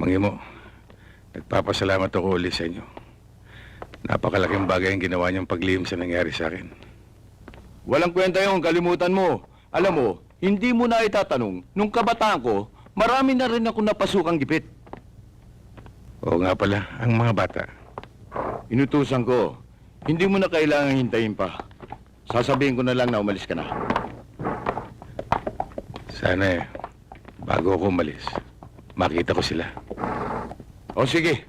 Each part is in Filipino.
Mangimo, nagpapasalamat ako ulit sa inyo. Napakalaking bagay ang ginawa niyong paglihim sa nangyari sa akin. Walang kwenta yung kalimutan mo. Alam mo, hindi mo na itatanong. Nung kabataan ko, marami na rin ako napasukang gipit. Oo nga pala, ang mga bata. Inutusan ko, hindi mo na kailangang hintayin pa. Sasabihin ko na lang na umalis ka na. Sana bago ako umalis, makita ko sila. O sige,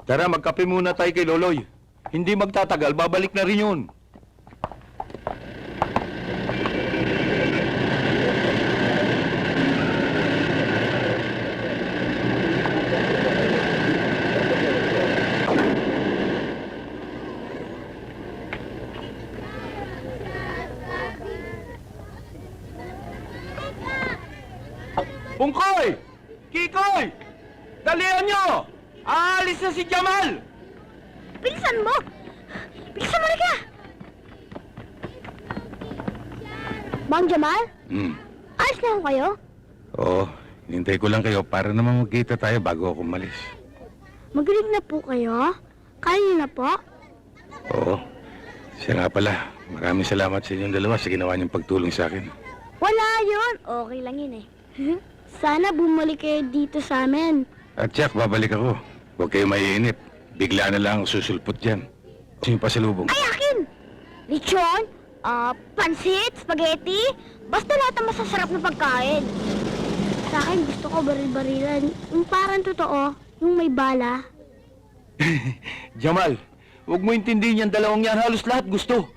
tara magkape muna tayo kay Loloy. Hindi magtatagal, babalik na rin yun. Pungkoy! Kikoy! Dalihan nyo! Aalis na si Jamal! Bilisan mo! Bilisan mo ka! Bang Jamal? Ayos na ho kayo? Oo, hinintay ko lang kayo para naman magkita tayo bago ako umalis. Magaling na po kayo? Kaya niyo na po? Oo, siya nga pala. Maraming salamat sa inyong dalawa sa ginawa niyong pagtulong sa akin. Wala yun! Okay lang yun eh. Sana bumalik kayo dito sa amin. At Jack, babalik ako. Huwag kayo maiinip. Bigla na lang ako susulpot dyan. Yung pasalubong. Ay, akin! Lechon, pansit, spaghetti, basta lahat ng masasarap na pagkain. Sa akin, gusto ko baril-barilan. Yung parang totoo, yung may bala. Jamal, huwag mo intindihin yung dalawang yan. Halos lahat gusto.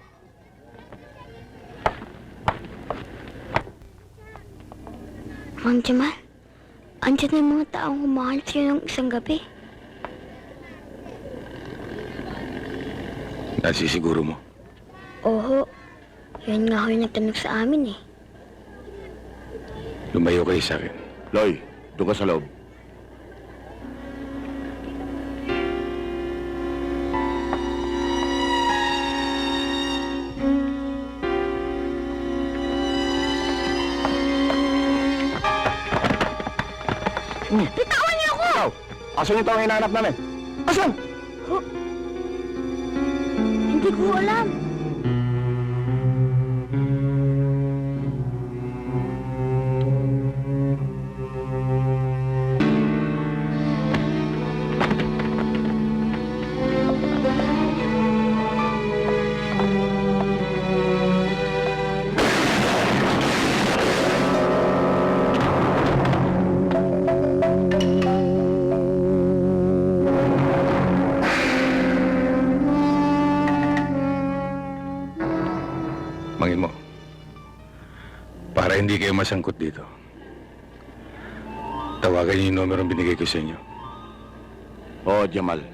Mang Jamal, andyan na yung mga taong humahanap sa'yo ng isang gabi. Nasisiguro mo? Oho, yun nga ho yung nagtanong sa amin eh. Lumayo kayo sa akin. Loy, doon ka sa loob. Bitawan niyo ako! Ikaw, asan yung taong hinahanap namin? Asan? Hindi ko alam. Mangin mo. Para hindi kayo masangkot dito. Tawagan niyo yung numero binigay ko sa inyo. Oo, Jamal.